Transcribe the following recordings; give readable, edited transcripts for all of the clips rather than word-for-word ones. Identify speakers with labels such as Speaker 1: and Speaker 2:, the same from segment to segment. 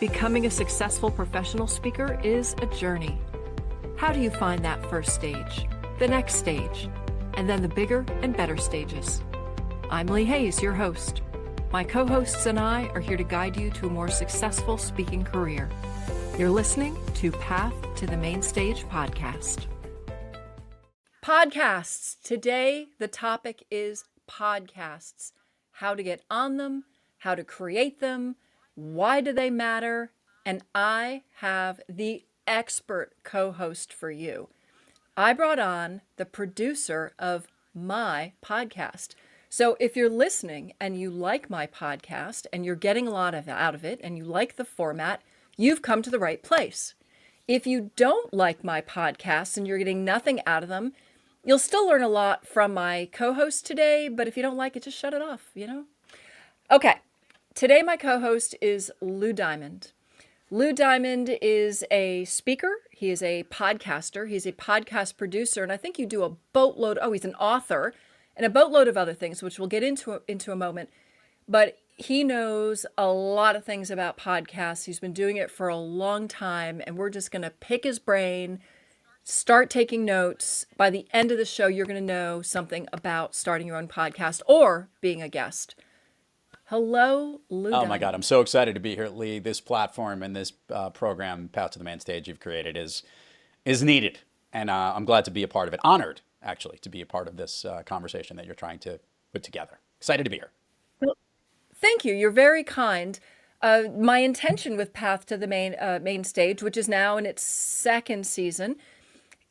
Speaker 1: Becoming a successful professional speaker is a journey. How do you find that first stage, the next stage, and then the bigger and better stages? I'm Lee Hayes, your host. My co-hosts and I are here to guide you to a more successful speaking career. You're listening to Path to the Main Stage podcast. Podcasts. Today, the topic is podcasts. How to get on them, how to create them, why do they matter? And I have the expert co-host for you. I brought on the producer of my podcast. So if you're listening and you like my podcast and you're getting a lot out of it and you like the format, you've come to the right place. If you don't like my podcasts and you're getting nothing out of them, you'll still learn a lot from my co-host today, but if you don't like it, just shut it off, Okay, today my co-host is Lou Diamond. Lou Diamond is a speaker, he is a podcaster, he's a podcast producer, and I think you do a boatload, he's an author, and a boatload of other things, which we'll get into a moment. But he knows a lot of things about podcasts. He's been doing it for a long time, and we're just going to pick his brain, start taking notes. By the end of the show, you're going to know something about starting your own podcast or being a guest. Hello, Lou.
Speaker 2: Oh my God, I'm so excited to be here, Lee. This platform and this program, Path to the Main Stage, you've created is needed, and I'm glad to be a part of it. Honored, actually, to be a part of this conversation that you're trying to put together. Excited to be here.
Speaker 1: Well, thank you. You're very kind. My intention with Path to the Main Stage, which is now in its second season,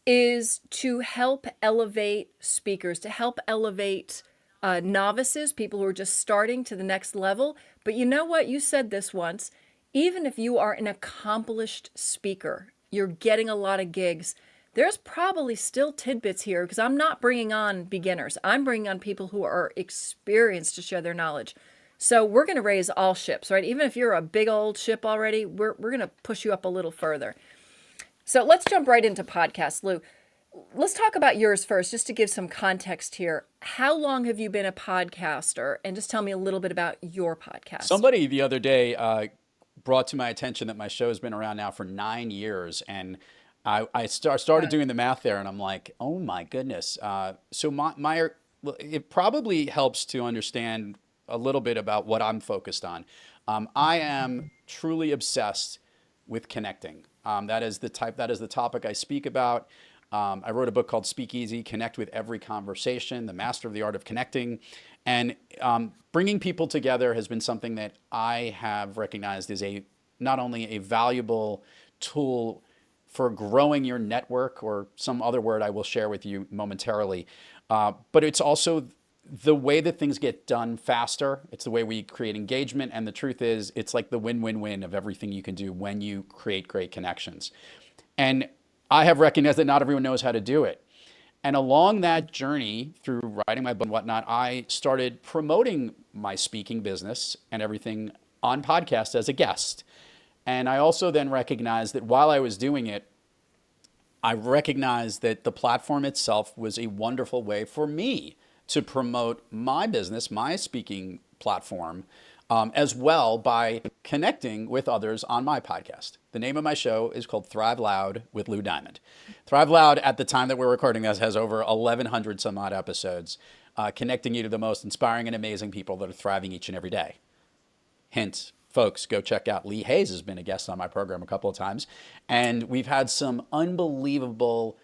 Speaker 1: is to help elevate speakers, to help elevate novices, people who are just starting to the next level. But you know what? You said this once. Even if you are an accomplished speaker, you're getting a lot of gigs, there's probably still tidbits here because I'm not bringing on beginners. I'm bringing on people who are experienced to share their knowledge. So we're going to raise all ships, right? Even if you're a big old ship already, we're going to push you up a little further. So let's jump right into podcasts, Lou. Let's talk about yours first, just to give some context here. How long have you been a podcaster? And just tell me a little bit about your podcast.
Speaker 2: Somebody the other day brought to my attention that my show has been around now for 9 years. And I started doing the math there, and I'm like, oh my goodness. So it probably helps to understand a little bit about what I'm focused on. I am truly obsessed with connecting. That is the topic I speak about. I wrote a book called Speakeasy, Connect with Every Conversation, The Master of the Art of Connecting. And bringing people together has been something that I have recognized is not only a valuable tool for growing your network, or some other word I will share with you momentarily, but it's also the way that things get done faster. It's the way we create engagement. And the truth is, it's like the win-win-win of everything you can do when you create great connections. And I have recognized that not everyone knows how to do it. And along that journey, through writing my book and whatnot, I started promoting my speaking business and everything on podcasts as a guest. And I also then recognized that while I was doing it, I recognized that the platform itself was a wonderful way for me to promote my business, my speaking platform, as well, by connecting with others on my podcast. The name of my show is called Thrive Loud with Lou Diamond. Thrive Loud, at the time that we're recording this, has over 1,100 some odd episodes, connecting you to the most inspiring and amazing people that are thriving each and every day. Hint, folks, go check out Lee Hayes has been a guest on my program a couple of times, and we've had some unbelievable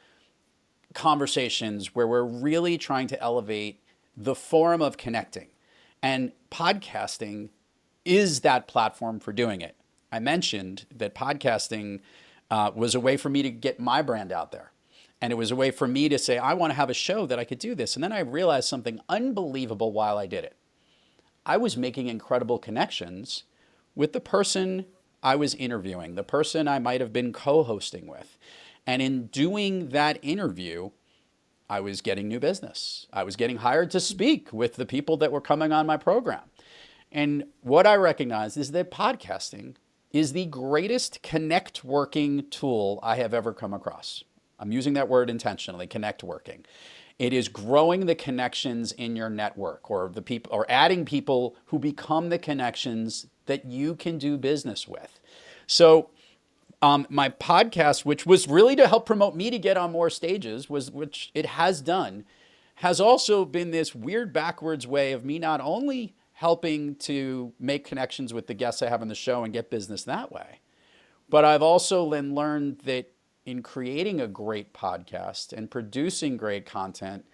Speaker 2: conversations where we're really trying to elevate the forum of connecting. And podcasting is that platform for doing it. I mentioned that podcasting was a way for me to get my brand out there. And it was a way for me to say, I want to have a show that I could do this. And then I realized something unbelievable while I did it. I was making incredible connections with the person I was interviewing, the person I might have been co-hosting with. And in doing that interview, I was getting new business. I was getting hired to speak with the people that were coming on my program. And what I recognized is that podcasting is the greatest connect working tool I have ever come across. I'm using that word intentionally, connect working. It is growing the connections in your network, or the people, or adding people who become the connections that you can do business with. So my podcast, which was really to help promote me to get on more stages, which it has done, has also been this weird backwards way of me not only helping to make connections with the guests I have on the show and get business that way, but I've also then learned that in creating a great podcast and producing great content,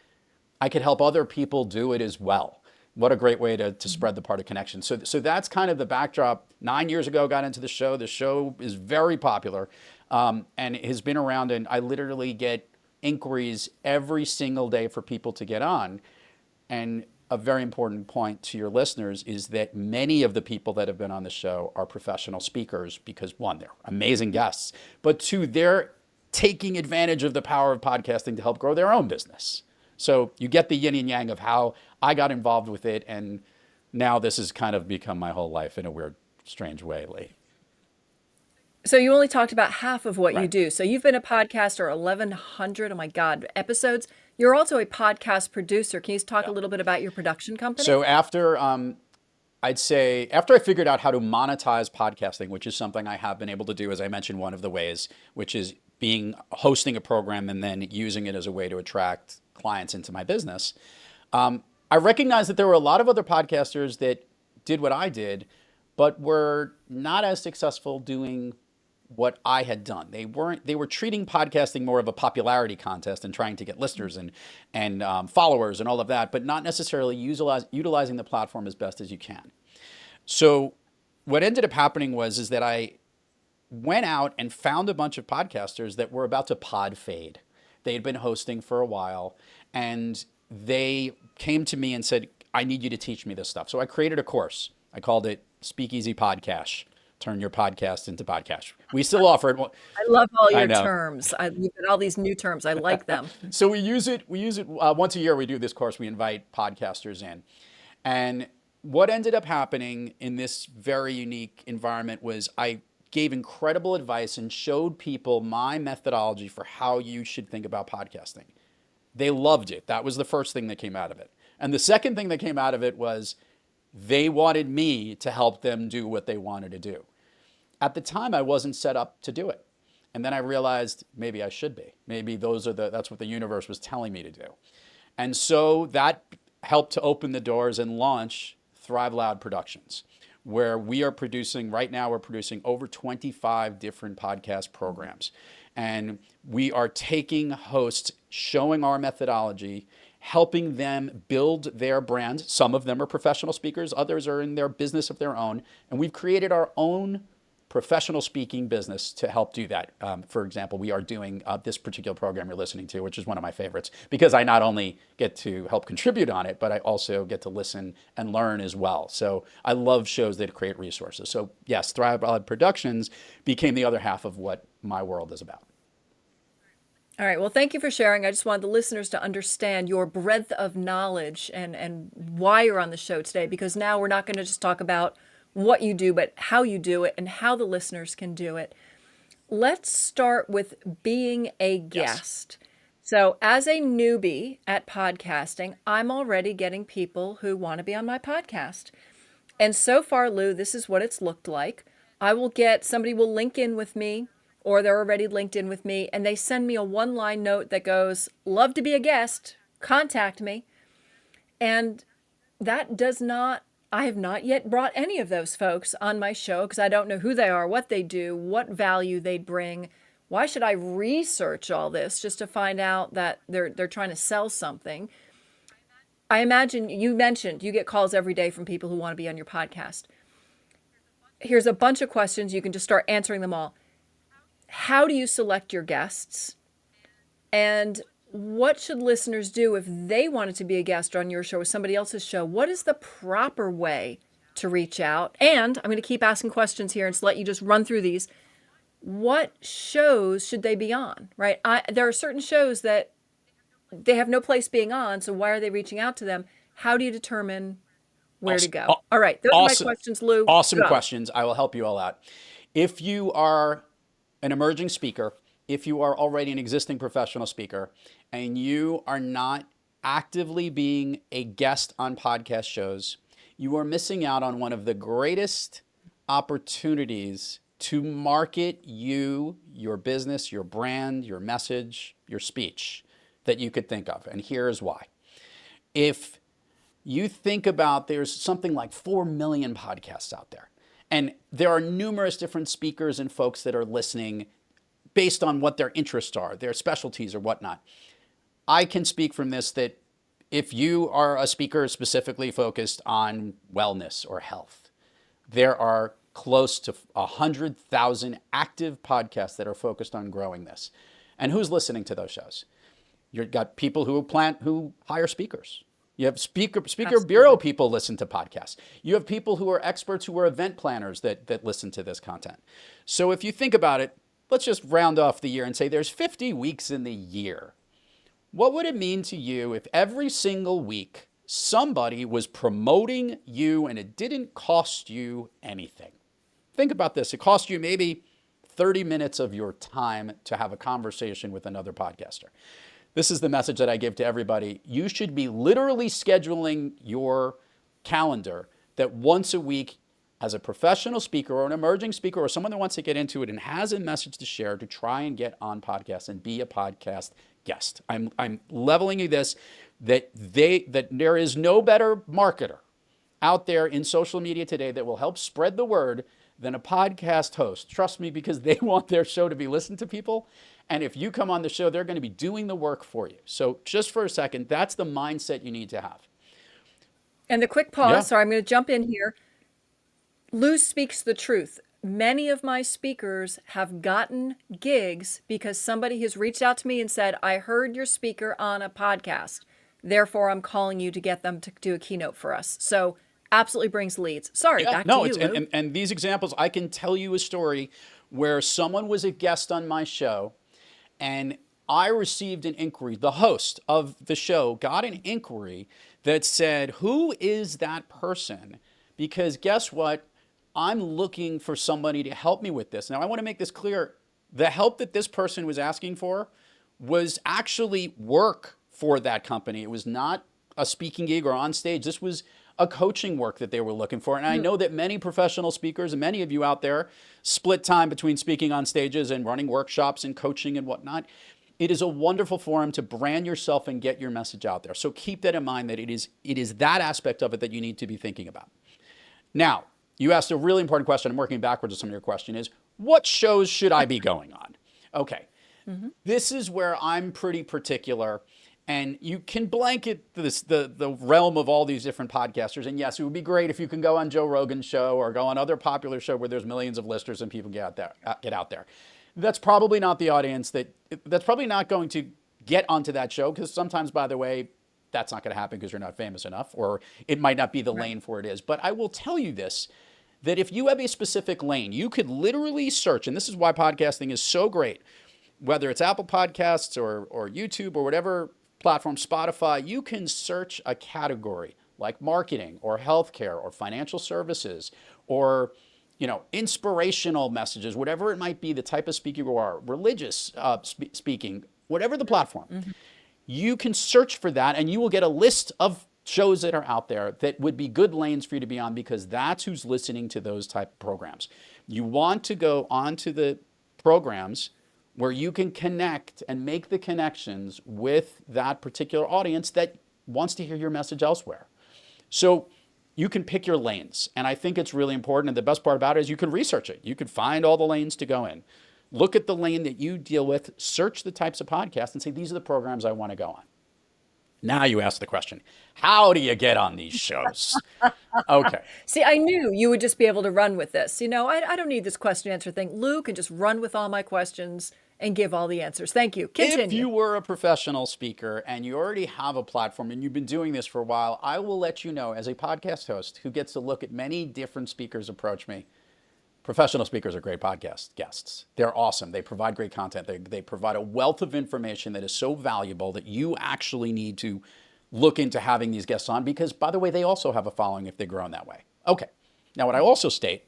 Speaker 2: I could help other people do it as well. What a great way to spread the part of connection. So that's kind of the backdrop. 9 years ago, got into the show. The show is very popular, and it has been around. And I literally get inquiries every single day for people to get on. And a very important point to your listeners is that many of the people that have been on the show are professional speakers because, one, they're amazing guests, but two, they're taking advantage of the power of podcasting to help grow their own business. So you get the yin and yang of how I got involved with it, and now this has kind of become my whole life in a weird, strange way, Lee.
Speaker 1: So you only talked about half of what you
Speaker 2: Right.
Speaker 1: do. So you've been a podcaster 1,100, oh my God, episodes. You're also a podcast producer. Can you talk a
Speaker 2: Yeah.
Speaker 1: little bit about your production company?
Speaker 2: So I'd say after I figured out how to monetize podcasting, which is something I have been able to do, as I mentioned, one of the ways, which is hosting a program and then using it as a way to attract clients into my business. I recognized that there were a lot of other podcasters that did what I did, but were not as successful doing what I had done. They were treating podcasting more of a popularity contest and trying to get listeners and followers and all of that, but not necessarily utilizing the platform as best as you can. So what ended up happening is that I went out and found a bunch of podcasters that were about to pod fade. They had been hosting for a while, and they came to me and said, I need you to teach me this stuff. So I created a course. I called it Speakeasy Podcast. Turn your podcast into podcast. We still offer it. Well,
Speaker 1: I love all
Speaker 2: I
Speaker 1: your
Speaker 2: know.
Speaker 1: terms. You've got all these new terms. I like them.
Speaker 2: So we use it. Once a year. We do this course. We invite podcasters in, and what ended up happening in this very unique environment was I gave incredible advice and showed people my methodology for how you should think about podcasting. They loved it. That was the first thing that came out of it. And the second thing that came out of it was they wanted me to help them do what they wanted to do. At the time, I wasn't set up to do it. And then I realized maybe I should be. Maybe that's what the universe was telling me to do. And so that helped to open the doors and launch Thrive Loud Productions, where right now we're producing over 25 different podcast programs. And we are taking hosts, showing our methodology, helping them build their brand. Some of them are professional speakers, others are in their business of their own. And we've created our own professional speaking business to help do that. For example, we are doing this particular program you're listening to, which is one of my favorites, because I not only get to help contribute on it, but I also get to listen and learn as well. So I love shows that create resources. So yes, Thrive Loud Productions became the other half of what my world is about.
Speaker 1: All right. Well, thank you for sharing. I just wanted the listeners to understand your breadth of knowledge and why you're on the show today, because now we're not going to just talk about what you do, but how you do it and how the listeners can do it. Let's start with being a guest. Yes. So as a newbie at podcasting, I'm already getting people who want to be on my podcast. And so far, Lou, this is what it's looked like. Somebody will link in with me, or they're already linked in with me, and they send me a one-line note that goes, love to be a guest, contact me. And I have not yet brought any of those folks on my show because I don't know who they are, what they do, what value they'd bring. Why should I research all this just to find out that they're trying to sell something? I imagine you mentioned you get calls every day from people who want to be on your podcast. Here's a bunch of questions. You can just start answering them all. How do you select your guests? And what should listeners do if they wanted to be a guest on your show or somebody else's show? What is the proper way to reach out? And I'm going to keep asking questions here and let you just run through these. What shows should they be on, right? There are certain shows that they have no place being on, so why are they reaching out to them? How do you determine where to go? All right, those are my questions, Lou.
Speaker 2: Awesome questions. I will help you all out. If you are an emerging speaker, if you are already an existing professional speaker, and you are not actively being a guest on podcast shows, you are missing out on one of the greatest opportunities to market you, your business, your brand, your message, your speech that you could think of. And here's why. If you think about, there's something like 4 million podcasts out there, and there are numerous different speakers and folks that are listening based on what their interests are, their specialties or whatnot. I can speak from this that if you are a speaker specifically focused on wellness or health, there are close to 100,000 active podcasts that are focused on growing this. And who's listening to those shows? You've got people who hire speakers. You have speaker bureau people listen to podcasts. You have people who are experts, who are event planners that listen to this content. So if you think about it, let's just round off the year and say there's 50 weeks in the year. What would it mean to you if every single week somebody was promoting you and it didn't cost you anything? Think about this. It cost you maybe 30 minutes of your time to have a conversation with another podcaster. This is the message that I give to everybody. You should be literally scheduling your calendar that once a week, as a professional speaker or an emerging speaker or someone that wants to get into it and has a message to share, to try and get on podcasts and be a podcast guest. I'm leveling you this, that there is no better marketer out there in social media today that will help spread the word than a podcast host. Trust me, because they want their show to be listened to people. And if you come on the show, they're going to be doing the work for you. So just for a second, that's the mindset you need to have.
Speaker 1: And the quick pause,
Speaker 2: Yeah.
Speaker 1: sorry, I'm going to jump in here. Lou speaks the truth. Many of my speakers have gotten gigs because somebody has reached out to me and said, I heard your speaker on a podcast. Therefore, I'm calling you to get them to do a keynote for us. So absolutely brings leads. Sorry, back to you, Lou.
Speaker 2: And these examples, I can tell you a story where someone was a guest on my show and I received an inquiry. The host of the show got an inquiry that said, who is that person? Because guess what? I'm looking for somebody to help me with this. Now, I want to make this clear. The help that this person was asking for was actually work for that company. It was not a speaking gig or on stage. This was a coaching work that they were looking for. And I know that many professional speakers and many of you out there split time between speaking on stages and running workshops and coaching and whatnot. It is a wonderful forum to brand yourself and get your message out there. So keep that in mind, that it is that aspect of it that you need to be thinking about. Now, you asked a really important question. I'm working backwards to some of your question is, what shows should I be going on? Okay. This is where I'm pretty particular, and you can blanket the realm of all these different podcasters. And yes, it would be great if you can go on Joe Rogan's show or go on other popular show where there's millions of listeners and people get out there. That's probably not the audience that's probably not going to get onto that show, because sometimes, by the way, that's not going to happen because you're not famous enough, or it might not be the lane for it is. But I will tell you this, that if you have a specific lane, you could literally search, and this is why podcasting is so great, whether it's Apple Podcasts or YouTube or whatever platform, Spotify, you can search a category like marketing or healthcare or financial services or inspirational messages, whatever it might be, the type of speaker you are, religious speaking, whatever the platform. You can search for that and you will get a list of shows that are out there that would be good lanes for you to be on, because that's who's listening to those type of programs. You want to go onto the programs where you can connect and make the connections with that particular audience that wants to hear your message elsewhere. So you can pick your lanes. And I think it's really important. And the best part about it is you can research it. You can find all the lanes to go in. Look at the lane that you deal with, search the types of podcasts and say, these are the programs I want to go on. Now you ask the question, how do you get on these shows? Okay.
Speaker 1: See, I knew you would just be able to run with this. I don't need this question answer thing. Lou can just run with all my questions and give all the answers. Thank you. Continue.
Speaker 2: If you were a professional speaker and you already have a platform and you've been doing this for a while, I will let you know, as a podcast host who gets to look at many different speakers approach me, professional speakers are great podcast guests. They're awesome. They provide great content. They provide a wealth of information that is so valuable that you actually need to look into having these guests on, because, by the way, they also have a following if they grow in that way. Okay. Now, what I also state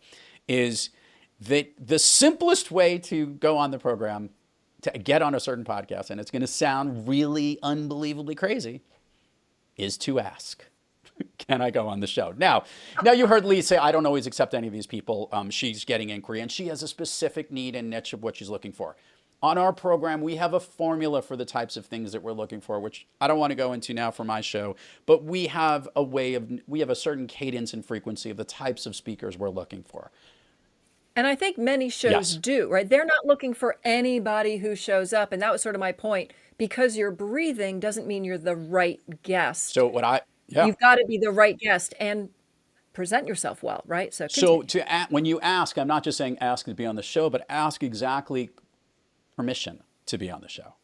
Speaker 2: is that the simplest way to go on the program, to get on a certain podcast, and it's going to sound really unbelievably crazy, is to ask. can I go on the show? Now you heard Lee say, I don't always accept any of these people. She's getting inquiry and she has a specific need and niche of what she's looking for. On our program, we have a formula for the types of things that we're looking for, which I don't want to go into now for my show, but we have a certain cadence and frequency of the types of speakers we're looking for.
Speaker 1: And I think many shows
Speaker 2: Yes.
Speaker 1: do, right? They're not looking for anybody who shows up. And that was sort of my point. Because you're breathing doesn't mean you're the right guest.
Speaker 2: So yeah.
Speaker 1: You've got to be the right guest and present yourself well, right? So
Speaker 2: So
Speaker 1: continue.
Speaker 2: when you ask, I'm not just saying ask to be on the show, but ask exactly permission to be on the show,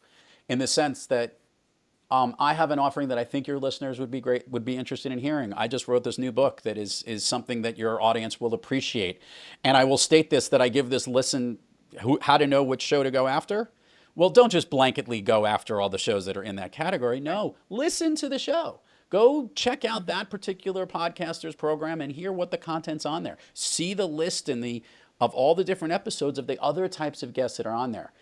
Speaker 2: in the sense that I have an offering that I think your listeners would be interested in hearing. I just wrote this new book that is something that your audience will appreciate, and I will state this, that I give this listen, how to know which show to go after. Well, don't just blanketly go after all the shows that are in that category. No, listen to the show. Go check out that particular podcaster's program and hear what the content's on there. See the list of all the different episodes of the other types of guests that are on there.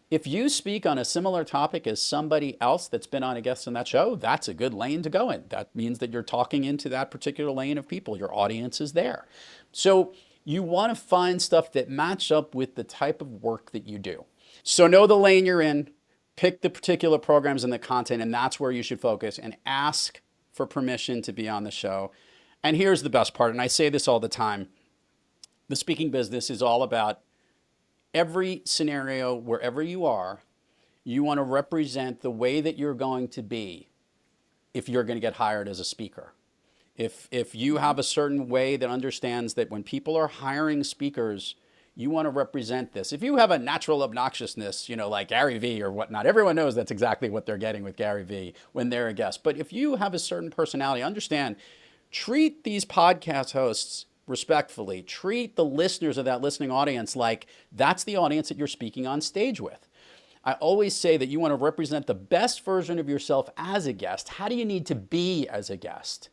Speaker 2: If you speak on a similar topic as somebody else that's been on a guest on that show, that's a good lane to go in. That means that you're talking into that particular lane of people. Your audience is there. So you want to find stuff that match up with the type of work that you do. So know the lane you're in, pick the particular programs and the content, and that's where you should focus, and ask for permission to be on the show. And here's the best part, and I say this all the time. The speaking business is all about every scenario, wherever you are, you want to represent the way that you're going to be if you're going to get hired as a speaker. If you have a certain way that understands that when people are hiring speakers, you want to represent this. If you have a natural obnoxiousness, like Gary Vee or whatnot, everyone knows that's exactly what they're getting with Gary Vee when they're a guest. But if you have a certain personality, understand, treat these podcast hosts respectfully. Treat the listeners of that listening audience like that's the audience that you're speaking on stage with. I always say that you want to represent the best version of yourself as a guest. How do you need to be as a guest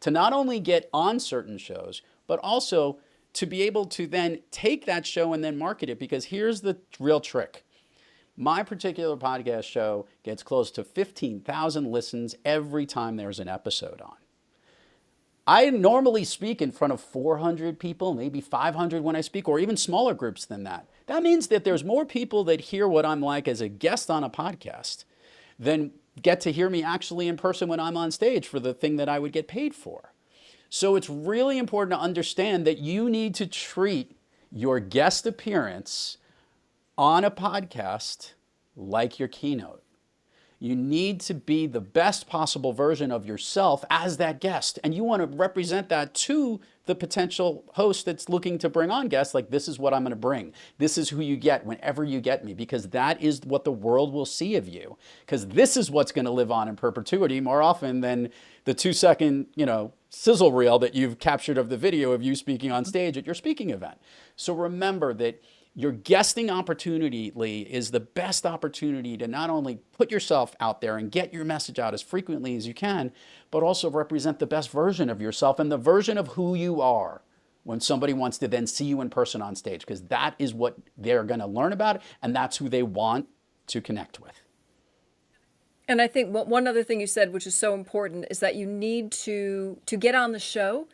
Speaker 2: to not only get on certain shows, but also to be able to then take that show and then market it? Because here's the real trick. My particular podcast show gets close to 15,000 listens every time there's an episode on. I normally speak in front of 400 people, maybe 500 when I speak, or even smaller groups than that. That means that there's more people that hear what I'm like as a guest on a podcast than get to hear me actually in person when I'm on stage for the thing that I would get paid for. So it's really important to understand that you need to treat your guest appearance on a podcast like your keynote. You need to be the best possible version of yourself as that guest. And you want to represent that to the potential host that's looking to bring on guests. Like, this is what I'm going to bring. This is who you get whenever you get me, because that is what the world will see of you. Because this is what's going to live on in perpetuity more often than the 2-second, sizzle reel that you've captured of the video of you speaking on stage at your speaking event. So remember that your guesting opportunity, Lee, is the best opportunity to not only put yourself out there and get your message out as frequently as you can, but also represent the best version of yourself and the version of who you are when somebody wants to then see you in person on stage, because that is what they're going to learn about, and that's who they want to connect with.
Speaker 1: And I think one other thing you said, which is so important, is that you need to get on the show.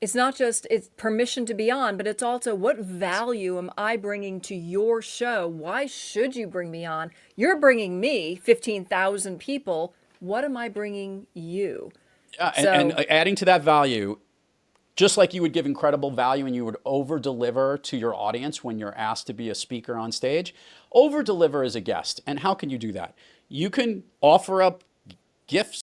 Speaker 1: It's not just it's permission to be on, but it's also what value am I bringing to your show? Why should you bring me on? You're bringing me 15,000 people. What am I bringing you?
Speaker 2: Yeah, and adding to that value, just like you would give incredible value and you would over deliver to your audience when you're asked to be a speaker on stage, over deliver as a guest. And how can you do that? You can offer up gifts,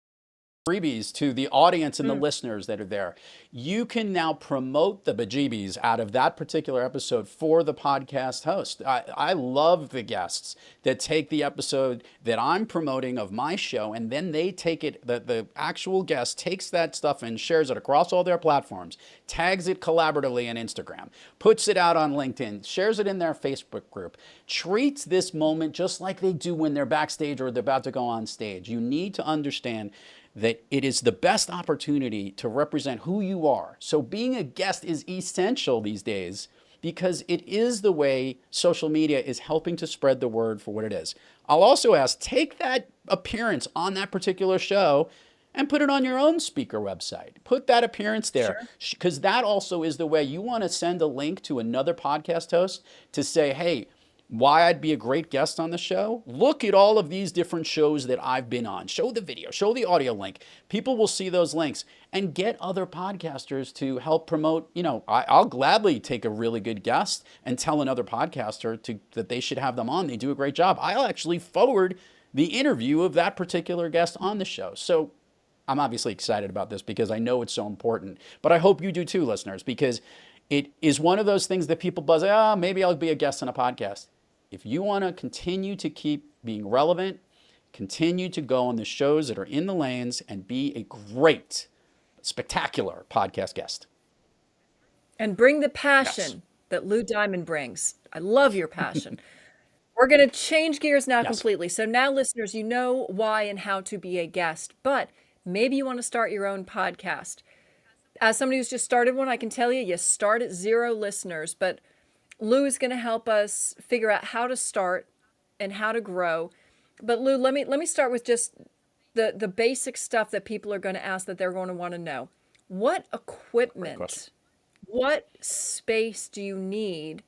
Speaker 2: freebies to the audience and the listeners that are there. You can now promote the bejeebies out of that particular episode for the podcast host. I love the guests that take the episode that I'm promoting of my show, and then they take it, the actual guest takes that stuff and shares it across all their platforms, tags it collaboratively on Instagram, puts it out on LinkedIn, shares it in their Facebook group, treats this moment just like they do when they're backstage or they're about to go on stage. You need to understand that it is the best opportunity to represent who you are. So being a guest is essential these days because it is the way social media is helping to spread the word for what it is. I'll also ask, take that appearance on that particular show and put it on your own speaker website. Put that appearance there,
Speaker 1: Sure.
Speaker 2: because that also is the way you want to send a link to another podcast host to say, hey, why I'd be a great guest on the show. Look at all of these different shows that I've been on. Show the video, show the audio link. People will see those links and get other podcasters to help promote. I'll gladly take a really good guest and tell another podcaster that they should have them on. They do a great job. I'll actually forward the interview of that particular guest on the show. So I'm obviously excited about this because I know it's so important, but I hope you do too, listeners, because it is one of those things that people buzz, maybe I'll be a guest on a podcast. If you want to continue to keep being relevant, continue to go on the shows that are in the lanes and be a great, spectacular podcast guest.
Speaker 1: And bring the
Speaker 2: Yes.
Speaker 1: passion that Lou Diamond brings. I love your passion. We're going to change gears now
Speaker 2: Yes.
Speaker 1: completely. So now, listeners, you know why and how to be a guest, but maybe you want to start your own podcast. As somebody who's just started one, I can tell you start at 0 listeners, but Lou is going to help us figure out how to start and how to grow. But Lou, let me start with just the basic stuff that people are going to ask that they're going to want to know. What
Speaker 2: Great question.
Speaker 1: equipment, what space do you need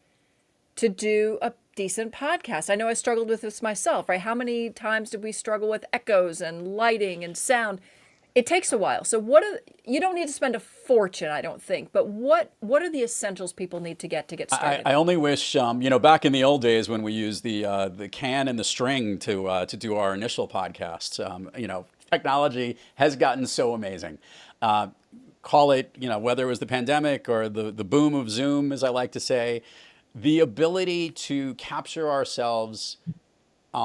Speaker 1: to do a decent podcast? I know I struggled with this myself, right? How many times did we struggle with echoes and lighting and sound? It takes a while. So you don't need to spend a fortune, I don't think, but what are the essentials people need to get started?
Speaker 2: I only wish, back in the old days when we used the can and the string to do our initial podcasts, technology has gotten so amazing. Call it, whether it was the pandemic or the boom of Zoom, as I like to say, the ability to capture ourselves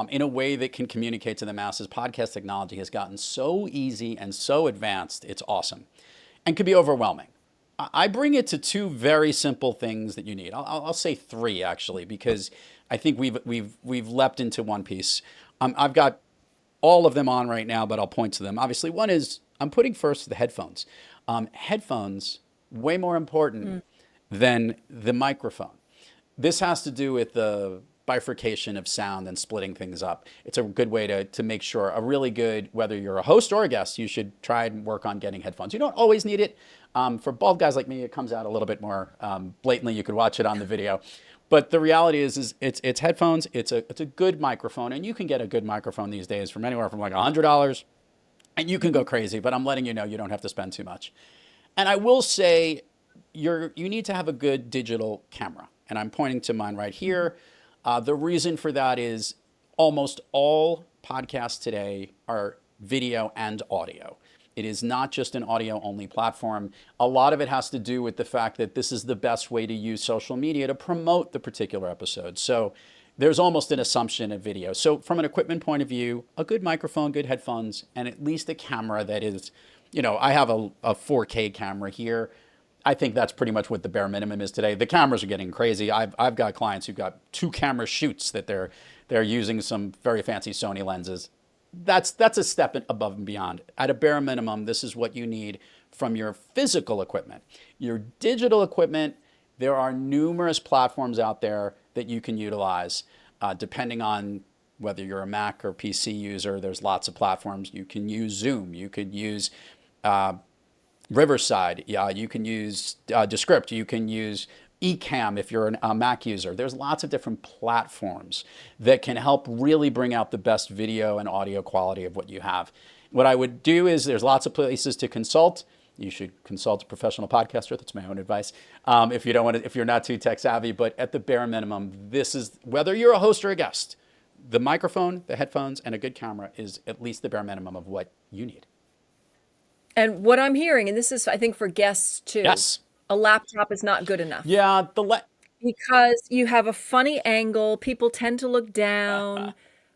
Speaker 2: in a way that can communicate to the masses. Podcast technology has gotten so easy and so advanced. It's awesome and can be overwhelming. I bring it to 2 very simple things that you need. I'll say 3 actually, because I think we've leapt into one piece. I've got all of them on right now, but I'll point to them. Obviously, one is I'm putting first the headphones. Headphones, way more important than the microphone. This has to do with the bifurcation of sound and splitting things up. It's a good way to make sure a really good, whether you're a host or a guest, you should try and work on getting headphones. You don't always need it. For bald guys like me, it comes out a little bit more blatantly. You could watch it on the video. But the reality is it's headphones. It's a good microphone, and you can get a good microphone these days from anywhere from like $100, and you can go crazy. But I'm letting you know you don't have to spend too much. And I will say you need to have a good digital camera. And I'm pointing to mine right here. The reason for that is almost all podcasts today are video and audio. It is not just an audio only platform. A lot of it has to do with the fact that this is the best way to use social media to promote the particular episode. So there's almost an assumption of video. So from an equipment point of view, a good microphone, good headphones, and at least a camera that is, I have a 4K camera here. I think that's pretty much what the bare minimum is today. The cameras are getting crazy. I've got clients who've got 2 camera shoots that they're using some very fancy Sony lenses. That's a step above and beyond. At a bare minimum, this is what you need from your physical equipment. Your digital equipment, there are numerous platforms out there that you can utilize, depending on whether you're a Mac or PC user. There's lots of platforms. You can use Zoom. You could use Riverside. Yeah, you can use Descript. You can use Ecamm if you're a Mac user. There's lots of different platforms that can help really bring out the best video and audio quality of what you have. What I would do is there's lots of places to consult. You should consult a professional podcaster. That's my own advice. If you don't want to, if you're not too tech savvy, but at the bare minimum, this is whether you're a host or a guest, the microphone, the headphones, and a good camera is at least the bare minimum of what you need.
Speaker 1: And what I'm hearing, and this is, I think, for guests too,
Speaker 2: Yes.
Speaker 1: a laptop is not good enough
Speaker 2: Yeah.
Speaker 1: because you have a funny angle. People tend to look down.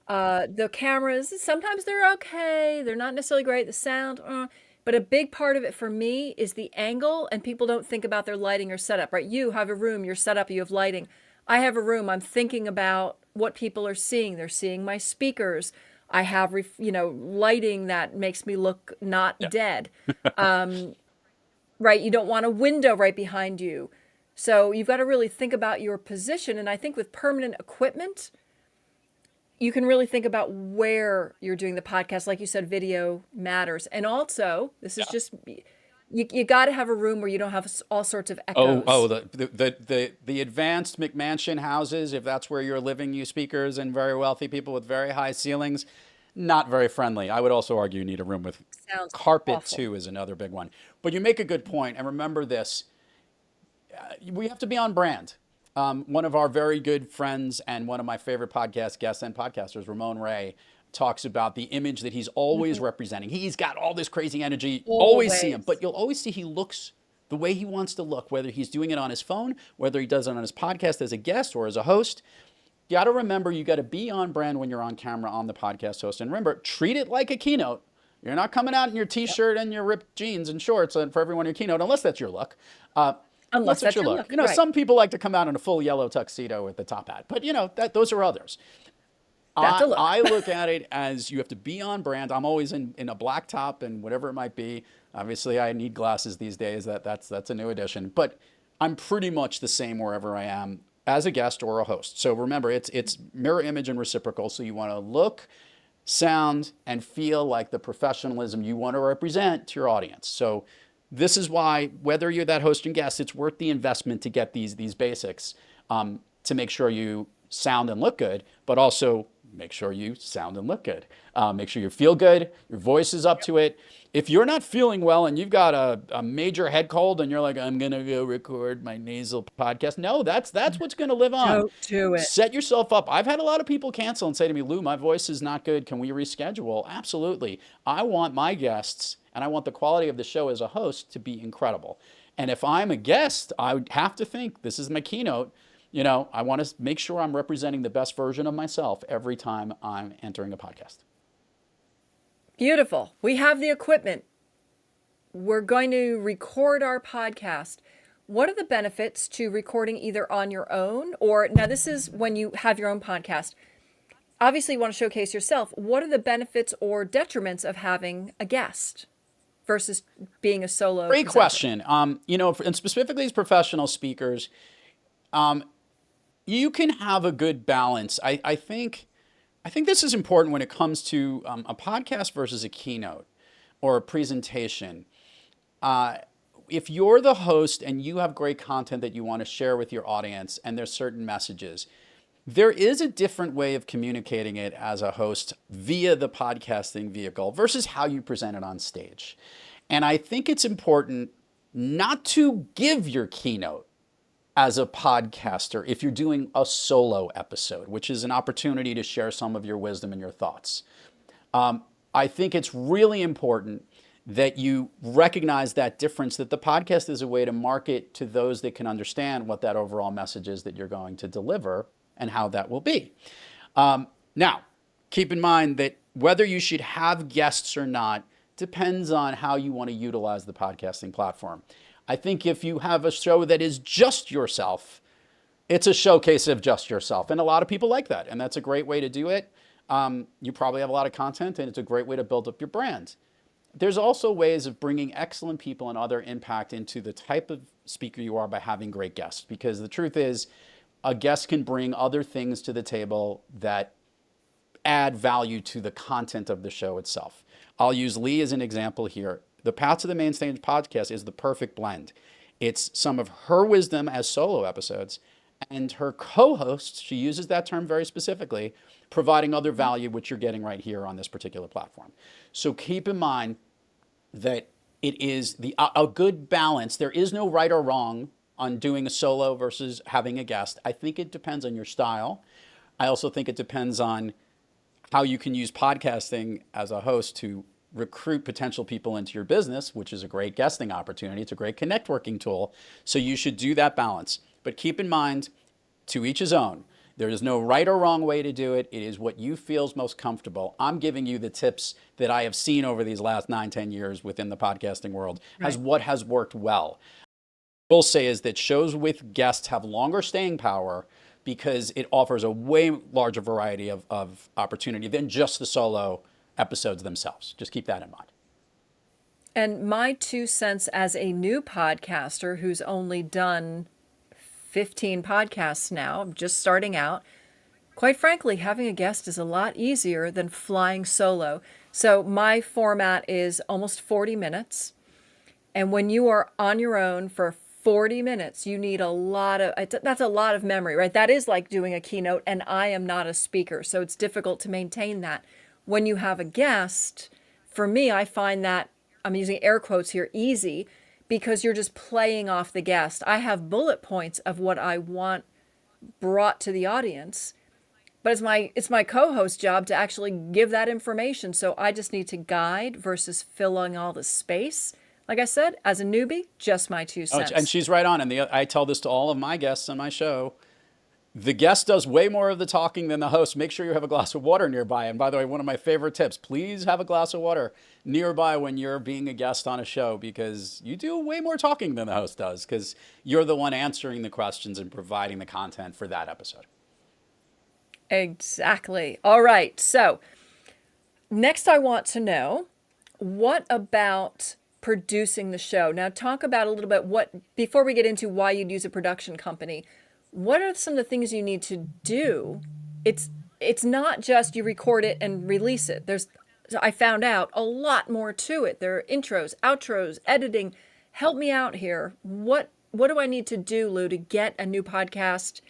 Speaker 1: The cameras, sometimes they're okay. They're not necessarily great. The sound, but a big part of it for me is the angle, and people don't think about their lighting or setup, right? You have a room, you're set up, you have lighting. I have a room, I'm thinking about what people are seeing. They're seeing my speakers. I have, lighting that makes me look not
Speaker 2: Yeah.
Speaker 1: dead. Right? You don't want a window right behind you. So you've got to really think about your position. And I think with permanent equipment, you can really think about where you're doing the podcast. Like you said, video matters. And also, this is
Speaker 2: Yeah.
Speaker 1: just, you got to have a room where you don't have all sorts of
Speaker 2: Oh,
Speaker 1: echoes.
Speaker 2: the advanced McMansion houses, if that's where you're living, you speakers and very wealthy people with very high ceilings, not very friendly. I would also argue you need a room with
Speaker 1: Sounds
Speaker 2: carpet
Speaker 1: awful.
Speaker 2: too is another big one. But you make a good point, and remember this: we have to be on brand. One of our very good friends and one of my favorite podcast guests and podcasters, Ramon Ray, talks about the image that he's always
Speaker 1: Mhm.
Speaker 2: representing. He's got all this crazy energy, always see him,
Speaker 1: Always.
Speaker 2: but you'll always see he looks the way he wants to look, whether he's doing it on his phone, whether he does it on his podcast as a guest or as a host. You got to remember, you got to be on brand when you're on camera on the podcast host. And remember, treat it like a keynote. You're not coming out in your
Speaker 1: Yep.
Speaker 2: t-shirt and your ripped jeans and shorts for everyone in your keynote, unless that's your look.
Speaker 1: Unless
Speaker 2: Unless it's
Speaker 1: that's
Speaker 2: your
Speaker 1: your
Speaker 2: look.
Speaker 1: look. Right.
Speaker 2: Some people like to come out in a full yellow tuxedo with the top hat, but those are others.
Speaker 1: That's a look.
Speaker 2: I look at it as you have to be on brand. I'm always in a black top and whatever it might be. Obviously, I need glasses these days. That's a new addition. But I'm pretty much the same wherever I am as a guest or a host. So remember, it's mirror image and reciprocal. So you want to look, sound, and feel like the professionalism you want to represent to your audience. So this is why, whether you're that host and guest, it's worth the investment to get these basics, to make sure you sound and look good, but also make sure you sound and look good. Make sure you feel good, your voice is up to it. If you're not feeling well and you've got a major head cold and you're like, I'm going to go record my nasal podcast, no, that's what's going to live on.
Speaker 1: Don't do it.
Speaker 2: Set yourself up. I've had a lot of people cancel and say to me, Lou, my voice is not good. Can we reschedule? Absolutely. I want my guests and I want the quality of the show as a host to be incredible. And if I'm a guest, I would have to think this is my keynote. I want to make sure I'm representing the best version of myself every time I'm entering a podcast.
Speaker 1: Beautiful. We have the equipment. We're going to record our podcast. What are the benefits to recording either on your own or now this is when you have your own podcast? Obviously, you want to showcase yourself. What are the benefits or detriments of having a guest versus being a solo
Speaker 2: Great
Speaker 1: presenter?
Speaker 2: question. And specifically as professional speakers, you can have a good balance. I think this is important when it comes to a podcast versus a keynote or a presentation. If you're the host and you have great content that you want to share with your audience and there's certain messages, there is a different way of communicating it as a host via the podcasting vehicle versus how you present it on stage. And I think it's important not to give your keynote as a podcaster if you're doing a solo episode, which is an opportunity to share some of your wisdom and your thoughts. I think it's really important that you recognize that difference, that the podcast is a way to market to those that can understand what that overall message is that you're going to deliver and how that will be. Now, keep in mind that whether you should have guests or not depends on how you want to utilize the podcasting platform. I think if you have a show that is just yourself, it's a showcase of just yourself. And a lot of people like that. And that's a great way to do it. You probably have a lot of content and it's a great way to build up your brand. There's also ways of bringing excellent people and other impact into the type of speaker you are by having great guests. Because the truth is, a guest can bring other things to the table that add value to the content of the show itself. I'll use Lee as an example here. The Path to the Main Stage podcast is the perfect blend. It's some of her wisdom as solo episodes and her co-hosts, she uses that term very specifically, providing other value, which you're getting right here on this particular platform. So keep in mind that it is a good balance. There is no right or wrong on doing a solo versus having a guest. I think it depends on your style. I also think it depends on how you can use podcasting as a host to recruit potential people into your business, which is a great guesting opportunity. It's a great networking tool. So you should do that balance. But keep in mind, to each his own. There is no right or wrong way to do it. It is what you feel is most comfortable. I'm giving you the tips that I have seen over these last 9, 10 years within the podcasting world as
Speaker 1: Right.
Speaker 2: what has worked well. What I will say is that shows with guests have longer staying power because it offers a way larger variety of opportunity than just the solo episodes themselves. Just keep that in mind.
Speaker 1: And my 2 cents as a new podcaster who's only done 15 podcasts now, I'm just starting out. Quite frankly, having a guest is a lot easier than flying solo. So my format is almost 40 minutes. And when you are on your own for 40 minutes, you need a lot of, that's a lot of memory, right? That is like doing a keynote, and I am not a speaker, so it's difficult to maintain that. When you have a guest, for me, I find that, I'm using air quotes here, easy, because you're just playing off the guest. I have bullet points of what I want brought to the audience, but it's my co-host job to actually give that information. So I just need to guide versus filling all the space. Like I said, as a newbie, just my two
Speaker 2: Oh, and
Speaker 1: cents.
Speaker 2: she's right on. And I tell this to all of my guests on my show. The guest does way more of the talking than the host. Make sure you have a glass of water nearby. And by the way, one of my favorite tips, please have a glass of water nearby when you're being a guest on a show, because you do way more talking than the host does, because you're the one answering the questions and providing the content for that episode.
Speaker 1: Exactly. All right. So next, I want to know, what about producing the show? Now, talk about a little bit before we get into why you'd use a production company, what are some of the things you need to do? It's not just you record it and release it. I found out a lot more to it. There are intros, outros, editing. Help me out here. What do I need to do, Lou, to get a new podcast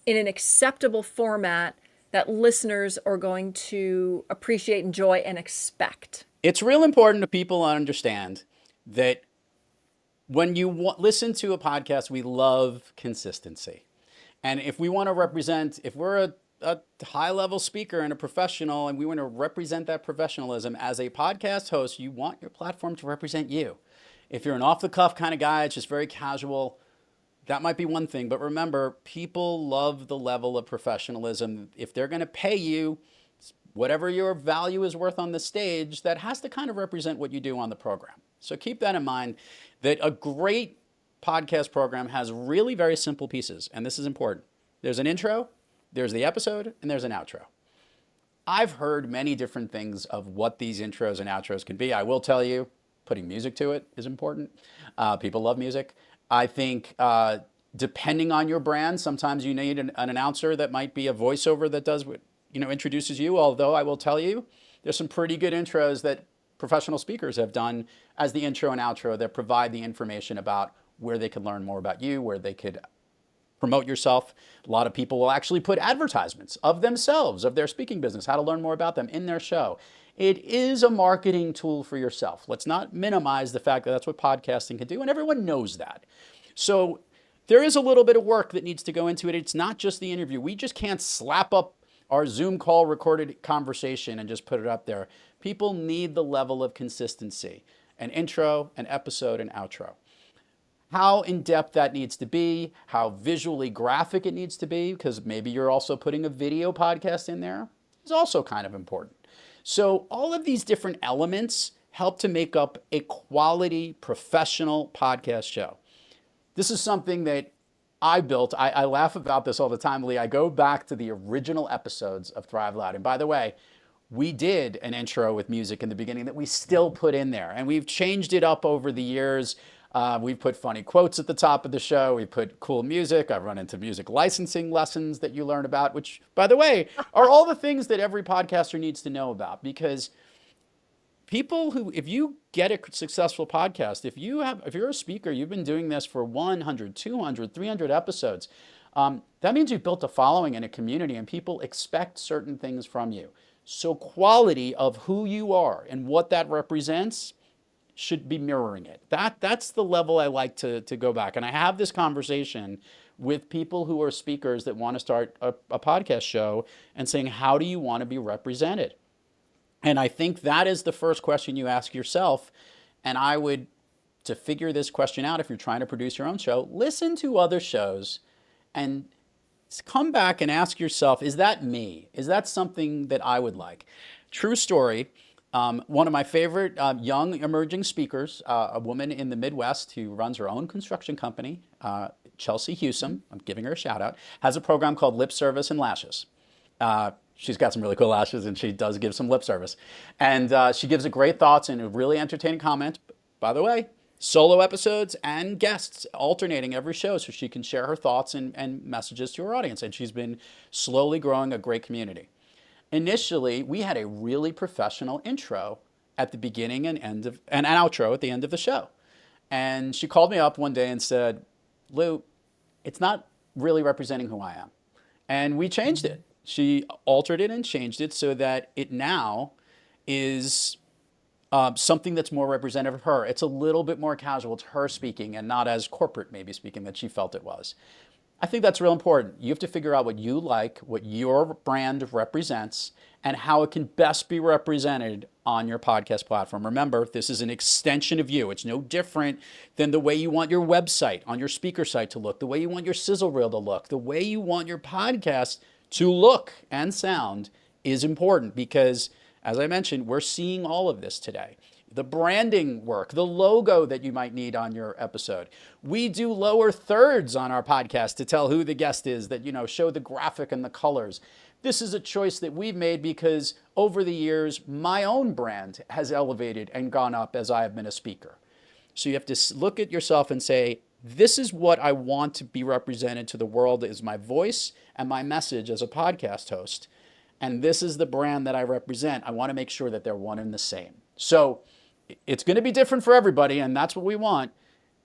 Speaker 1: in an acceptable format that listeners are going to appreciate, enjoy, and expect?
Speaker 2: It's real important to people to understand that when you listen to a podcast, we love consistency. And if we want to represent, if we're a high level speaker and a professional, and we want to represent that professionalism as a podcast host, you want your platform to represent you. If you're an off the cuff kind of guy, it's just very casual, that might be one thing. But remember, people love the level of professionalism. If they're going to pay you, whatever your value is worth on the stage, that has to kind of represent what you do on the program. So keep that in mind, that a great podcast program has really very simple pieces. And this is important. There's an intro, there's the episode, and there's an outro. I've heard many different things of what these intros and outros can be. I will tell you, putting music to it is important. People love music. I think depending on your brand, sometimes you need an announcer that might be a voiceover that does what, introduces you. Although I will tell you, there's some pretty good intros that professional speakers have done as the intro and outro that provide the information about where they could learn more about you, where they could promote yourself. A lot of people will actually put advertisements of themselves, of their speaking business, how to learn more about them in their show. It is a marketing tool for yourself. Let's not minimize the fact that that's what podcasting can do, and everyone knows that. So there is a little bit of work that needs to go into it. It's not just the interview. We just can't slap up our Zoom call recorded conversation and just put it up there. People need the level of consistency, an intro, an episode, an outro. How in-depth that needs to be, how visually graphic it needs to be, because maybe you're also putting a video podcast in there, is also kind of important. So all of these different elements help to make up a quality professional podcast show. This is something that I built. I laugh about this all the time, Lee. I go back to the original episodes of Thrive Loud. And by the way, we did an intro with music in the beginning that we still put in there. And we've changed it up over the years. We've put funny quotes at the top of the show. We put cool music. I've run into music licensing lessons that you learn about, which, by the way, are all the things that every podcaster needs to know about. Because people who, if you get a successful podcast, if you're a speaker, you've been doing this for 100, 200, 300 episodes, that means you've built a following and a community, and people expect certain things from you. So quality of who you are and what that represents should be mirroring it. That's the level I like to go back. And I have this conversation with people who are speakers that want to start a podcast show and saying, how do you want to be represented? And I think that is the first question you ask yourself. And I would, to figure this question out, if you're trying to produce your own show, listen to other shows and come back and ask yourself, is that me? Is that something that I would like? True story. One of my favorite young emerging speakers, a woman in the Midwest who runs her own construction company, Chelsea Hewsome, I'm giving her a shout out, has a program called Lip Service and Lashes. She's got some really cool lashes, and she does give some lip service. And she gives a great thoughts and a really entertaining comment. By the way, solo episodes and guests alternating every show so she can share her thoughts and messages to her audience. And she's been slowly growing a great community. Initially, we had a really professional intro at the beginning and end of, and an outro at the end of the show. And she called me up one day and said, Lou, it's not really representing who I am. And we changed it. She altered it and changed it so that it now is something that's more representative of her. It's a little bit more casual. It's her speaking and not as corporate, maybe speaking, that she felt it was. I think that's real important. You have to figure out what you like, what your brand represents, and how it can best be represented on your podcast platform. Remember, this is an extension of you. It's no different than the way you want your website on your speaker site to look, the way you want your sizzle reel to look, the way you want your podcast to look and sound is important because, as I mentioned, we're seeing all of this today. The branding work, the logo that you might need on your episode. We do lower thirds on our podcast to tell who the guest is, that, show the graphic and the colors. This is a choice that we've made because over the years, my own brand has elevated and gone up as I have been a speaker. So you have to look at yourself and say, this is what I want to be represented to the world as my voice and my message as a podcast host. And this is the brand that I represent. I want to make sure that they're one and the same. So it's going to be different for everybody, and that's what we want.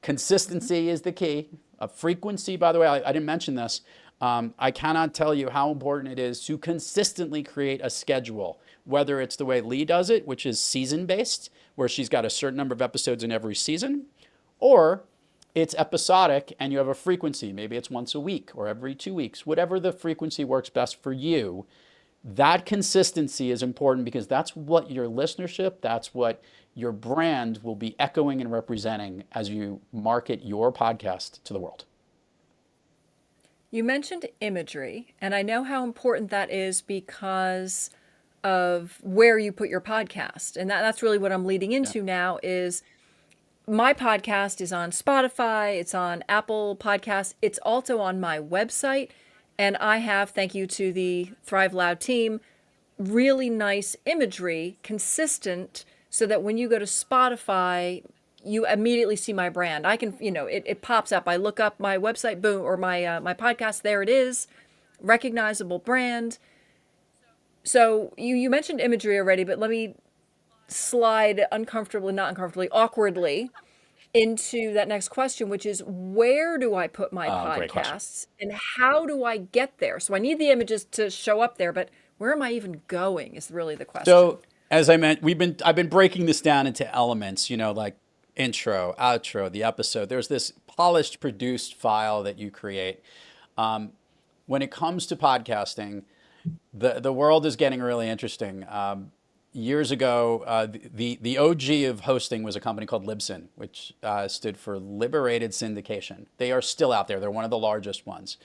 Speaker 2: Consistency is the key. Frequency, by the way, I didn't mention this. I cannot tell you how important it is to consistently create a schedule, whether it's the way Lee does it, which is season-based, where she's got a certain number of episodes in every season, or it's episodic and you have a frequency. Maybe it's once a week or every 2 weeks, whatever the frequency works best for you. That consistency is important because that's what your listenership, that's what your brand will be echoing and representing as you market your podcast to the world.
Speaker 1: You mentioned imagery, and I know how important that is because of where you put your podcast. And that's really what I'm leading into now is my podcast is on Spotify, it's on Apple Podcasts, it's also on my website. And I have, thank you to the Thrive Loud team, really nice imagery, consistent, so that when you go to Spotify, you immediately see my brand. I can, it pops up. I look up my website, boom, or my podcast, there it is, recognizable brand. So you mentioned imagery already, but let me slide uncomfortably, not uncomfortably, awkwardly into that next question, which is where do I put my podcasts and how do I get there? So I need the images to show up there, but where am I even going is really the question.
Speaker 2: So as I meant, I've been breaking this down into elements, like intro, outro, the episode. There's this polished, produced file that you create. When it comes to podcasting, the world is getting really interesting. Years ago, the OG of hosting was a company called Libsyn, which stood for Liberated Syndication. They are still out there. They're one of the largest ones.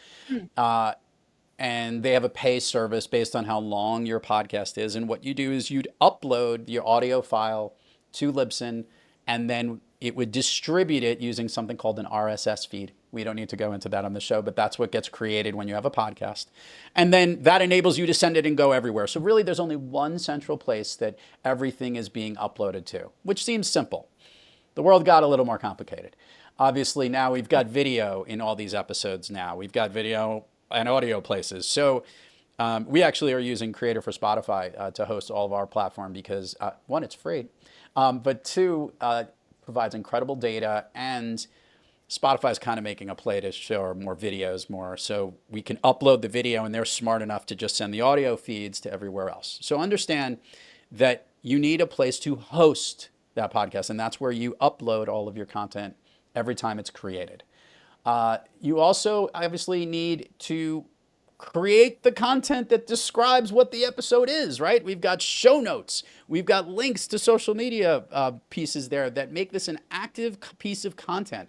Speaker 2: And they have a pay service based on how long your podcast is. And what you do is you'd upload your audio file to Libsyn, and then it would distribute it using something called an RSS feed. We don't need to go into that on the show, but that's what gets created when you have a podcast. And then that enables you to send it and go everywhere. So really, there's only one central place that everything is being uploaded to, which seems simple. The world got a little more complicated. Obviously, now we've got video in all these episodes now. We've got video and audio places. So we actually are using Creator for Spotify to host all of our platform because, one, it's free, but two, provides incredible data, and Spotify is kind of making a play to show more videos more. So we can upload the video, and they're smart enough to just send the audio feeds to everywhere else. So understand that you need a place to host that podcast, and that's where you upload all of your content every time it's created. You also obviously need to create the content that describes what the episode is, right? We've got show notes. We've got links to social media pieces there that make this an active piece of content.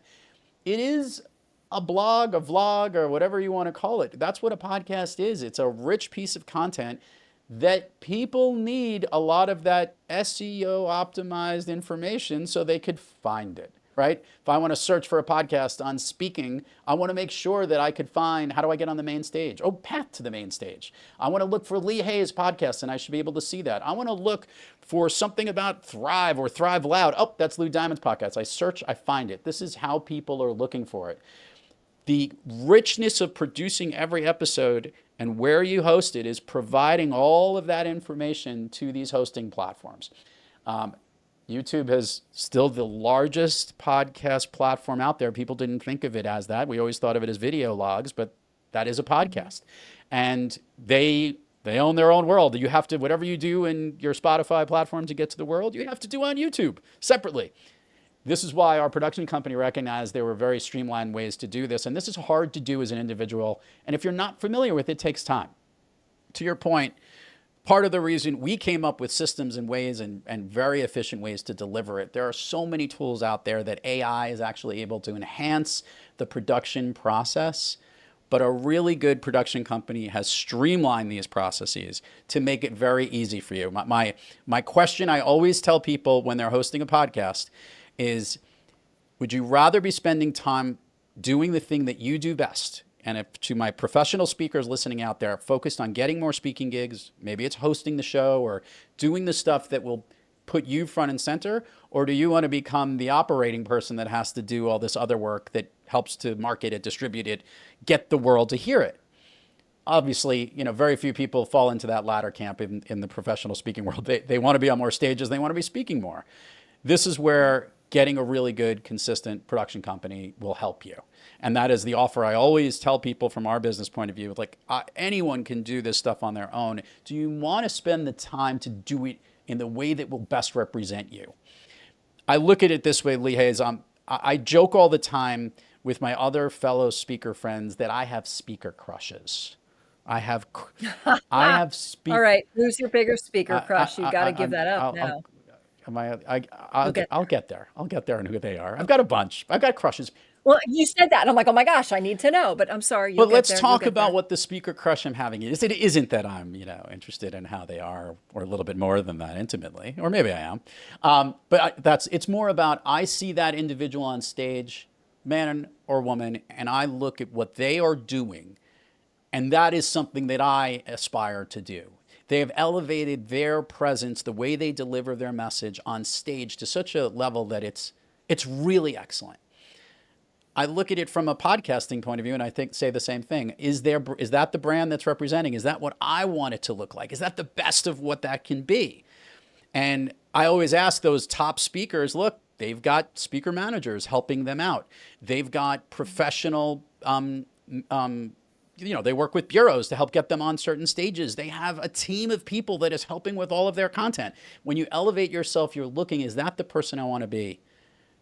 Speaker 2: It is a blog, a vlog, or whatever you want to call it. That's what a podcast is. It's a rich piece of content that people need a lot of that SEO optimized information so they could find it. right? If I want to search for a podcast on speaking, I want to make sure that I could find, how do I get on the main stage? Oh, path to the main stage. I want to look for Lee Hayes' podcast, and I should be able to see that. I want to look for something about Thrive or Thrive Loud. Oh, that's Lou Diamond's podcast. I search, I find it. This is how people are looking for it. The richness of producing every episode and where you host it is providing all of that information to these hosting platforms. YouTube is still the largest podcast platform out there. People didn't think of it as that. We always thought of it as video logs, but that is a podcast. And they own their own world. You have to, whatever you do in your Spotify platform to get to the world, you have to do on YouTube separately. This is why our production company recognized there were very streamlined ways to do this. And this is hard to do as an individual. And if you're not familiar with it, it takes time. To your point, part of the reason we came up with systems and ways and very efficient ways to deliver it, there are so many tools out there that AI is actually able to enhance the production process. But a really good production company has streamlined these processes to make it very easy for you. My question I always tell people when they're hosting a podcast is, would you rather be spending time doing the thing that you do best? And if, to my professional speakers listening out there, focused on getting more speaking gigs, maybe it's hosting the show or doing the stuff that will put you front and center, or do you want to become the operating person that has to do all this other work that helps to market it, distribute it, get the world to hear it? Obviously, very few people fall into that latter camp in the professional speaking world. They want to be on more stages. They want to be speaking more. This is where getting a really good, consistent production company will help you. And that is the offer I always tell people from our business point of view. Like, anyone can do this stuff on their own. Do you want to spend the time to do it in the way that will best represent you? I look at it this way, Lee Hayes. I joke all the time with my other fellow speaker friends that I have speaker crushes. I have
Speaker 1: All right, who's your bigger speaker crush? You got to give that up now.
Speaker 2: I'll get there. I'll get there on who they are. I've got a bunch. I've got crushes.
Speaker 1: Well, you said that, and I'm like, oh my gosh, I need to know. But I'm sorry.
Speaker 2: But let's talk about what the speaker crush I'm having is. It isn't that I'm, interested in how they are, or a little bit more than that intimately, or maybe I am. But it's more about, I see that individual on stage, man or woman, and I look at what they are doing, and that is something that I aspire to do. They have elevated their presence, the way they deliver their message on stage to such a level that it's really excellent. I look at it from a podcasting point of view, and I say the same thing. Is that the brand that's representing? Is that what I want it to look like? Is that the best of what that can be? And I always ask those top speakers, look, they've got speaker managers helping them out. They've got professional they work with bureaus to help get them on certain stages. They have a team of people that is helping with all of their content. When you elevate yourself, you're looking, is that the person I want to be?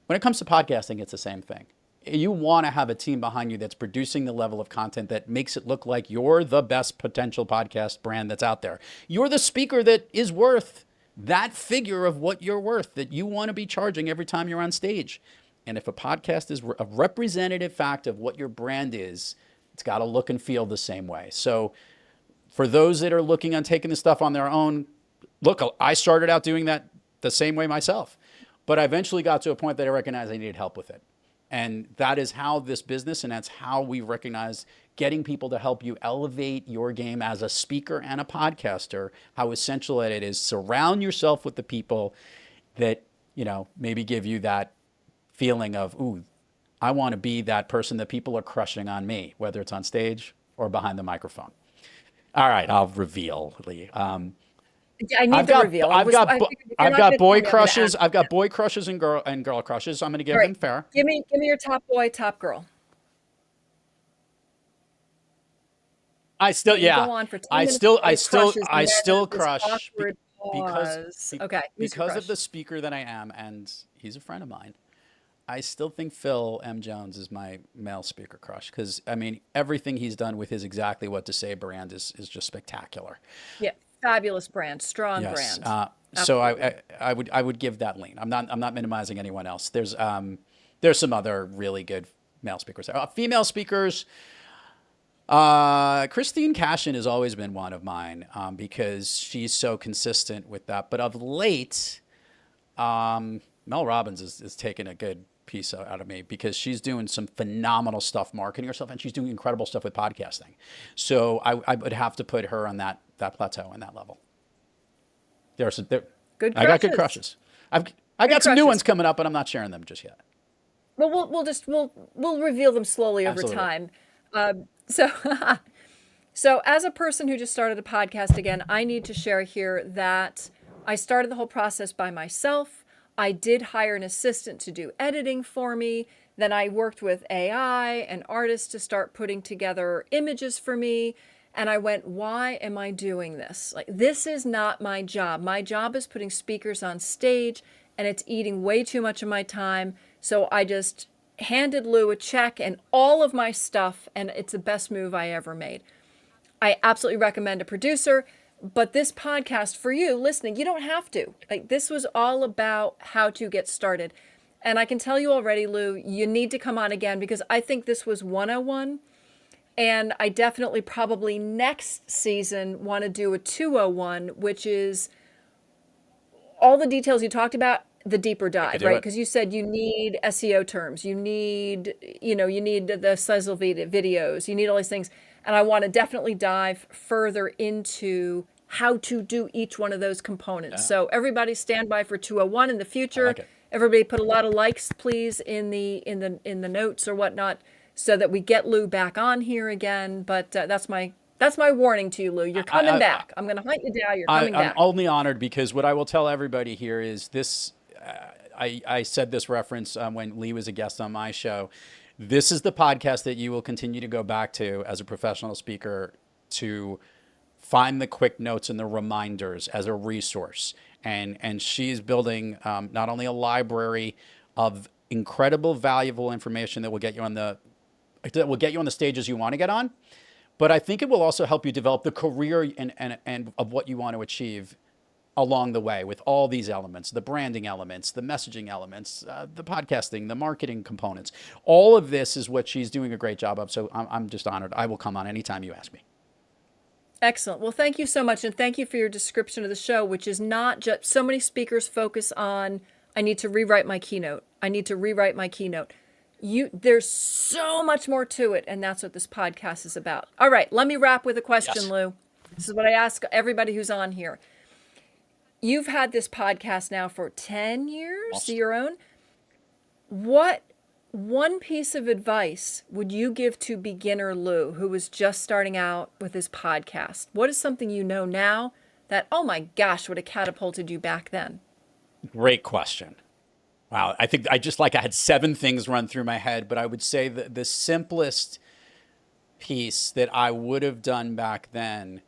Speaker 2: When it comes to podcasting, it's the same thing. You want to have a team behind you that's producing the level of content that makes it look like you're the best potential podcast brand that's out there. You're the speaker that is worth that figure of what you're worth, that you want to be charging every time you're on stage. And if a podcast is a representative fact of what your brand is, it's got to look and feel the same way. So for those that are looking on taking this stuff on their own, look, I started out doing that the same way myself, but I eventually got to a point that I recognized I needed help with it. And that is how this business, and that's how we recognize getting people to help you elevate your game as a speaker and a podcaster, how essential it is. Surround yourself with the people that, maybe give you that feeling of, ooh, I want to be that person that people are crushing on me, whether it's on stage or behind the microphone. All right, I'll reveal, Lee.
Speaker 1: I need the reveal.
Speaker 2: I've got boy crushes. I've got boy crushes and girl crushes. I'm going to give them fair.
Speaker 1: Give me your top boy, top girl.
Speaker 2: I still,
Speaker 1: Go on for 10 minutes
Speaker 2: I still crush because of the speaker that I am, and he's a friend of mine. I still think Phil M. Jones is my male speaker crush because, everything he's done with his Exactly What to Say brand is just spectacular.
Speaker 1: Yeah, fabulous brand, strong brand.
Speaker 2: So I would give that lean. I'm not minimizing anyone else. There's some other really good male speakers. Female speakers, Christine Cashin has always been one of mine because she's so consistent with that. But of late, Mel Robbins is taking a good piece out of me, because she's doing some phenomenal stuff marketing herself, and she's doing incredible stuff with podcasting. So I would have to put her on that plateau and that level.
Speaker 1: Good
Speaker 2: I got good
Speaker 1: crushes.
Speaker 2: crushes. I got some new
Speaker 1: crushes.
Speaker 2: ones coming up, but I'm not sharing them just yet.
Speaker 1: Well, we'll reveal them slowly over
Speaker 2: Absolutely.
Speaker 1: time. So so as a person who just started a podcast again, I need to share here that I started the whole process by myself. I did hire an assistant to do editing for me. Then I worked with AI and artists to start putting together images for me. And I went, why am I doing this? Like, this is not my job. My job is putting speakers on stage, and it's eating way too much of my time. So I just handed Lou a check and all of my stuff, and it's the best move I ever made. I absolutely recommend a producer, but this podcast for you listening, you don't have to. Like, this was all about how to get started. And I can tell you already, Lou, you need to come on again, because I think this was 101. And I definitely probably next season want to do a 201, which is all the details you talked about, the deeper dive, right? Because you said you need SEO terms, you need the sizzle videos, you need all these things. And I want to definitely dive further into how to do each one of those components. Yeah. So everybody stand by for 201 in the future. Like, everybody put a lot of likes, please, in the notes or whatnot, so that we get Lou back on here again. But that's my warning to you, Lou. You're coming back. I'm going to hunt you down. You're coming back.
Speaker 2: I'm only honored, because what I will tell everybody here is this. I said this reference when Lee was a guest on my show. This is the podcast that you will continue to go back to as a professional speaker to find the quick notes and the reminders as a resource. And she's building not only a library of incredible, valuable information that will get you on the stages you want to get on, but I think it will also help you develop the career and of what you want to achieve along the way, with all these elements, the branding elements, the messaging elements, the podcasting, the marketing components. All of this is what she's doing a great job of. So I'm just honored. I will come on anytime you ask me.
Speaker 1: Excellent. Well, thank you so much. And thank you for your description of the show, which is not just, so many speakers focus on, I need to rewrite my keynote. I need to rewrite my keynote. There's so much more to it, and that's what this podcast is about. All right, let me wrap with a question, yes. Lou. This is what I ask everybody who's on here. You've had this podcast now for 10 years, your own. What one piece of advice would you give to beginner Lou, who was just starting out with his podcast? What is something you know now that, oh my gosh, would have catapulted you back then?
Speaker 2: Great question. Wow, I think I had 7 things run through my head, but I would say that the simplest piece that I would have done back then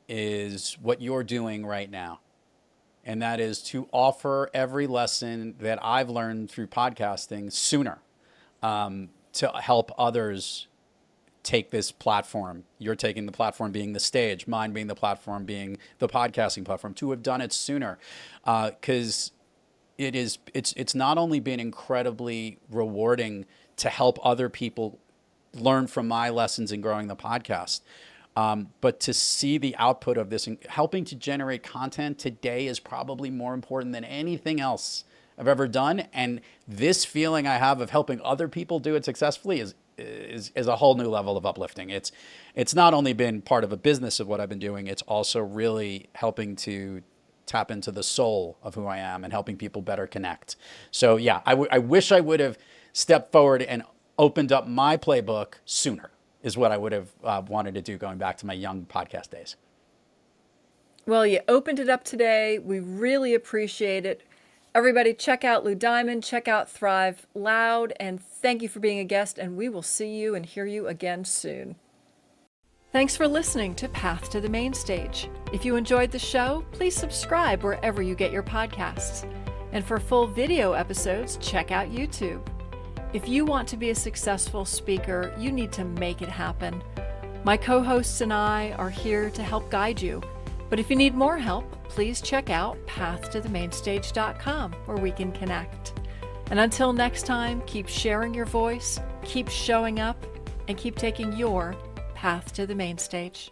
Speaker 2: is what you're doing right now. And that is to offer every lesson that I've learned through podcasting sooner, to help others take this platform. You're taking the platform being the stage, mine being the platform being the podcasting platform, to have done it sooner. Because it's not only been incredibly rewarding to help other people learn from my lessons in growing the podcast, but to see the output of this and helping to generate content today is probably more important than anything else I've ever done. And this feeling I have of helping other people do it successfully is a whole new level of uplifting. It's not only been part of a business of what I've been doing, it's also really helping to tap into the soul of who I am and helping people better connect. So yeah, I wish I would have stepped forward and opened up my playbook sooner, is what I would have wanted to do going back to my young podcast days.
Speaker 1: Well, you opened it up today. We really appreciate it. Everybody, check out Lou Diamond, check out Thrive Loud, and thank you for being a guest, and we will see you and hear you again soon. Thanks for listening to Path to the Main Stage. If you enjoyed the show, please subscribe wherever you get your podcasts. And for full video episodes, check out YouTube. If you want to be a successful speaker, you need to make it happen. My co-hosts and I are here to help guide you. But if you need more help, please check out pathtothemainstage.com, where we can connect. And until next time, keep sharing your voice, keep showing up, and keep taking your path to the main stage.